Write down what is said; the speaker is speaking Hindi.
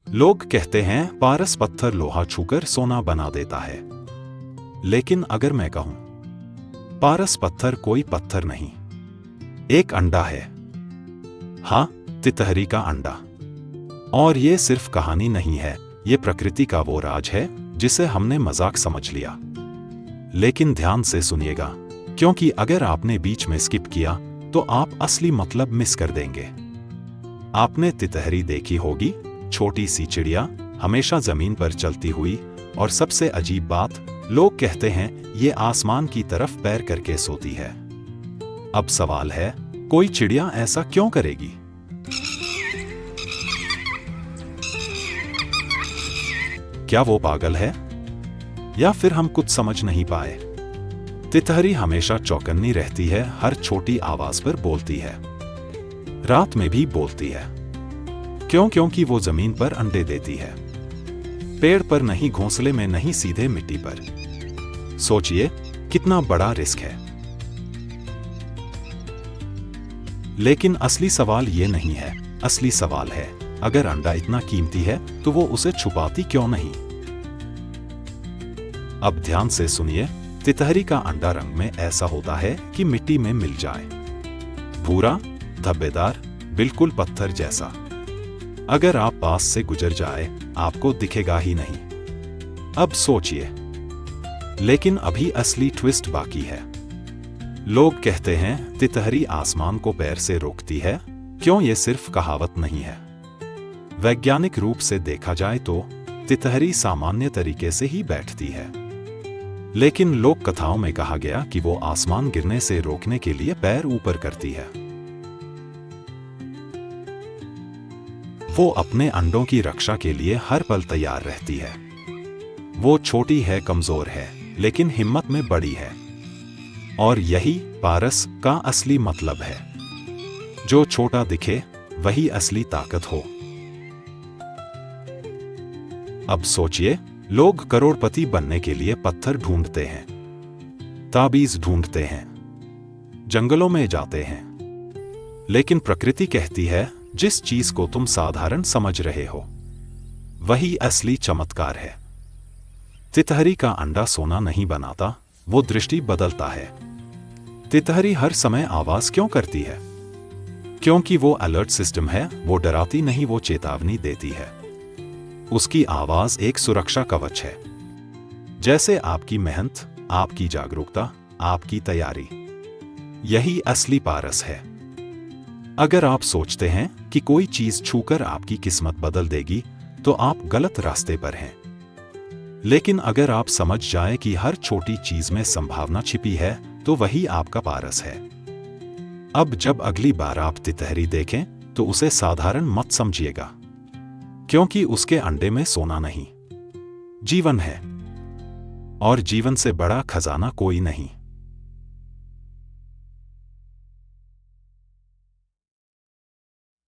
लोग कहते हैं पारस पत्थर लोहा छूकर सोना बना देता है। लेकिन अगर मैं कहूं, पारस पत्थर कोई पत्थर नहीं, एक अंडा है। हाँ, तितहरी का अंडा। और ये सिर्फ कहानी नहीं है, ये प्रकृति का वो राज है जिसे हमने मजाक समझ लिया। लेकिन ध्यान से सुनिएगा, क्योंकि अगर आपने बीच में स्किप किया तो आप असली मतलब मिस कर देंगे। आपने तितहरी देखी होगी, छोटी सी चिड़िया, हमेशा जमीन पर चलती हुई, और सबसे अजीब बात, लोग कहते हैं ये आसमान की तरफ पैर करके सोती है। अब सवाल है, कोई चिड़िया ऐसा क्यों करेगी? क्या वो पागल है, या फिर हम कुछ समझ नहीं पाए? तितहरी हमेशा चौकन्नी रहती है, हर छोटी आवाज पर बोलती है, रात में भी बोलती है। क्योंकि वो जमीन पर अंडे देती है, पेड़ पर नहीं, घोंसले में नहीं, सीधे मिट्टी पर। सोचिए कितना बड़ा रिस्क है। लेकिन असली सवाल ये नहीं है, असली सवाल है, अगर अंडा इतना कीमती है तो वो उसे छुपाती क्यों नहीं? अब ध्यान से सुनिए, तितहरी का अंडा रंग में ऐसा होता है कि मिट्टी में मिल जाए, भूरा, धब्बेदार, बिल्कुल पत्थर जैसा। अगर आप पास से गुजर जाए आपको दिखेगा ही नहीं। अब सोचिए, लेकिन अभी असली ट्विस्ट बाकी है। लोग कहते हैं तितहरी आसमान को पैर से रोकती है। क्यों? ये सिर्फ कहावत नहीं है। वैज्ञानिक रूप से देखा जाए तो तितहरी सामान्य तरीके से ही बैठती है, लेकिन लोक कथाओं में कहा गया कि वो आसमान गिरने से रोकने के लिए पैर ऊपर करती है। वो अपने अंडों की रक्षा के लिए हर पल तैयार रहती है। वो छोटी है, कमजोर है, लेकिन हिम्मत में बड़ी है। और यही पारस का असली मतलब है। जो छोटा दिखे वही असली ताकत हो। अब सोचिए, लोग करोड़पति बनने के लिए पत्थर ढूंढते हैं, ताबीज ढूंढते हैं, जंगलों में जाते हैं, लेकिन प्रकृति कहती है जिस चीज को तुम साधारण समझ रहे हो वही असली चमत्कार है। तितहरी का अंडा सोना नहीं बनाता, वो दृष्टि बदलता है। तितहरी हर समय आवाज क्यों करती है? क्योंकि वो अलर्ट सिस्टम है। वो डराती नहीं, वो चेतावनी देती है। उसकी आवाज एक सुरक्षा कवच है, जैसे आपकी मेहनत, आपकी जागरूकता, आपकी तैयारी। यही असली पारस है। अगर आप सोचते हैं कि कोई चीज छूकर आपकी किस्मत बदल देगी तो आप गलत रास्ते पर हैं। लेकिन अगर आप समझ जाएं कि हर छोटी चीज में संभावना छिपी है तो वही आपका पारस है। अब जब अगली बार आप तितहरी देखें तो उसे साधारण मत समझिएगा, क्योंकि उसके अंडे में सोना नहीं, जीवन है। और जीवन से बड़ा खजाना कोई नहीं।